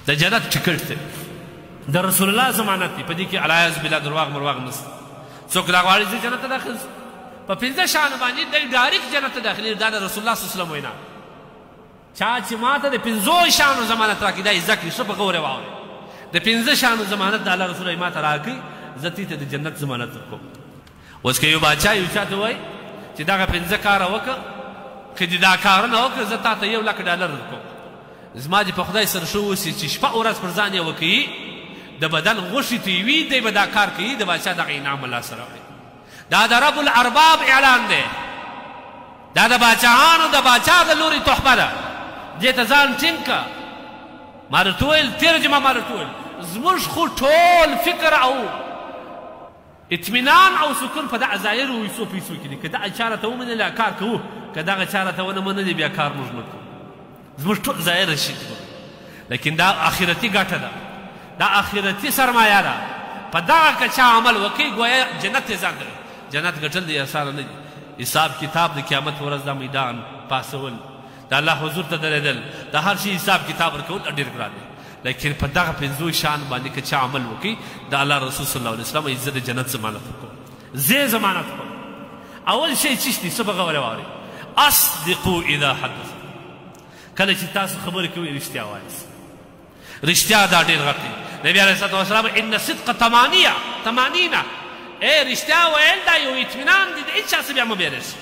د جنت ټکټ دی د رسول الله ضمانت دی په دې کې العیاذ بالله درواغ مرواغ نشته څوک دا غواړي چې جنت ته داخل شي په پنځه شیانو باندې دی ډایرکټ جنت ته داخلېږي دا د رسول الله صلی الله علیه وسلم وینا چا چې ما ته د پنځو شیانو ضمانت راکړي دا یې زده کړي ښه په غور یې واورئ د پنځه شیانو ضمانت د الله رسول ما ته راکړي زه دې ته د جنت ضمانت ورکوم اوس که یو باچا یو چا ته وایي چې دغه پنځه کاره وکړه که دې دا کارونه وکړه زه تا ته $1,00,000 درکوم زما دې په خدای سره ښه اوسي چې شپه ورځ پر ځان یې وکوي د بدن غوښې تویوي دی به دا کار کوي د باچا دغه انعام الله سره وایي دا د رب الارباب اعلان دی دا د باچاهانو د باچا د لوري تحفه ده دې ته ځان ټینګ که ما درته وویل ترجمه ما درته وویل زموږ خو ټول فکر او اطمینان او سکون په دغه ظاهرو ویسو پیسو کې دي که دغه چاره ته ومنلې کار کوو که دغه چاره ته ونه منلې بیا کار موږ نه کوو زموږ ټول ظاهره شي لیکن دا آخرتي ګټه ده دا آخرتي سرمایه ده په دغه که چا عمل وکړي ګویا جنت یې ځان دی جنت ګټل دی اسانه نه دي حساب کتاب د قیامت ورځ دا میدان پاسول د الله حضور ته درېدل د هر شي حساب کتاب ورکول ډېر ګران دی لیکن په دغه پنځو شیان باندې که چا عمل وکړي د الله رسول صلی الله علیه وسلم زه د جنت ضمانت ورکوم زه ضمانت کوم اول شی څه دی څه په غور واورئ اصدقوا اذا حدثوا کله چې تاسو خبرې کوئ رښتیا وایاست رښتیا دا ډېر غټ دی نبي علیه الصلاه والسلام ان صدق تمانینه رښتیا ویل دا یو اطمینان دی د هېڅ چا څه بیا مه بیریږي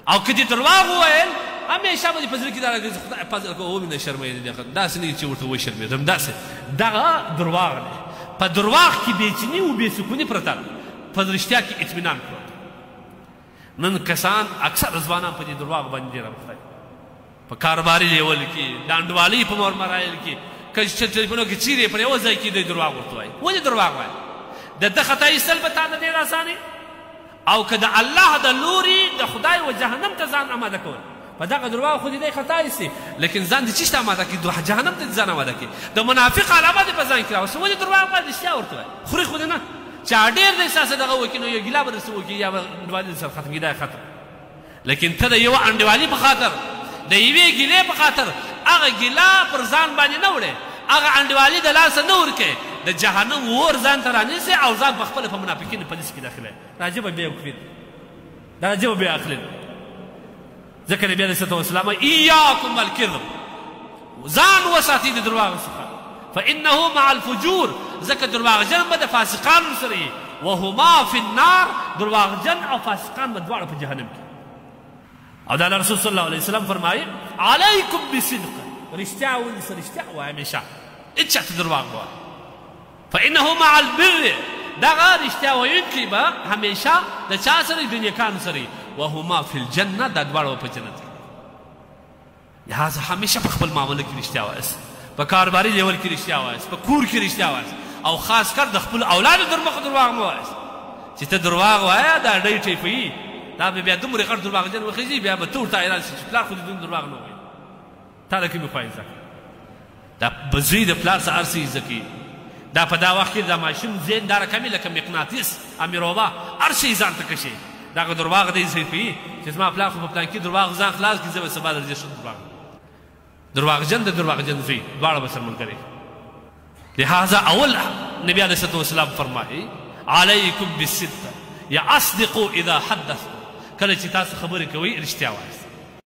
او که دې درواغ وویل همیشه به دې په زړه کې دا راګرځي خدای فضل کوه ومې نه شرمېدلې داسې نه چې ورته وشرمېدم داسې دغه درواغ دی په درواغ کې بېچیني و بېسکوني پرته ده په رښتیا کې اطمینان پروت نن کسان اکثر ځوانان په دې درواغ باندې ډېر مخته دي په کاروباري لیول کې د انډوالۍ په مرایل کې که ټلیفونو کې چیرې پر یوه ځای کې دوی درواغ ورته وایي ولې درواغ وایي د ده خطا ایستل به تا ته ډېر اسانه او که د الله د لوري د خدای و جهنم ته ځان اماده کول په دغه درواغ خو دې دی خطا ایستي لیکن ځان دې چېشته اماده کړي جهنم ته دې ځان اماده کړي د منافق علامه دې په ځان کې راوستي ولې درواغ باید رښتیا ورته وایي خوري خو دې نه چا ډېر دی ستاسې دغه وکړي نو یو ګیله به درسره وکړي یا به انډوالي درسره ختم کړي دا ختم لیکن ته د یوه انډوالي په خاطر د یوې ګیلې په خاطر هغه ګیله پر ځان باندې نه وړې هغه انډوالي د لاسه نه ورکوې د جهنم اور ځان ته رانیسې او ځان په خپله په منافقینو په لیست کې داخلوې دا عجبه بې وقفي دا عجبه بې عقلي ده ځکه نبي علیه الصلاه والسلام ایاکم والکذب ځان وساتئ د درواغو څخه فانه مع الفجور ځکه درواغجن به د فاسقانو سره وي وهما فی النار درواغجن او فاسقان به دواړه په جهنم کې او د الله رسول صلی الله علیه وسلم فرمایي علیکم بصدق رښتیا ونیسه رښتیا وایه همیشه هېڅ چا ته درواغ مه وایه فانه مع البر دغه رښتیا ویونکي به همیشه د چا سره د نیکانو سره وهما فی الجنه دا دواړه په جنت کې لهذا همیشه په خپل معامله کې رښتیا وایاست په کاروباري لیول کې رښتیا وایاست په کور کې رښتیا وایاست او خاص کر د خپل اولادو در مخه درواغ مه وایاست چې ته درواغ وایه دا ډی ټیپوي دا به بیا دومره غټ درواغجن وخېږي بیا به ته ورته حیران شي چې پلار خو دې دومره درواغ نه وایي تا د کومې خوا یې زده کړه دا به زوی د پلار څه هر څه یې زده کوي دا په دا وخت کې دا ماشوم ذهن دا رقمي لکه مقناطیس امیروبا هر شی ځان ته کشي دغه درواغ دی زه کوي چې زما پلار خو په پلان کې درواغ ځان خلاص کړي زه به سبا درځې ښه درواغجن د درواغجن زوی دواړه به سره ملګري لهذا اول نبي علیه الصلاه والسلام فرمایي علیکم بالصدق یا اصدقوا اذا حدثوا کله چې تاسو خبرې کوئ رښتیا وایاست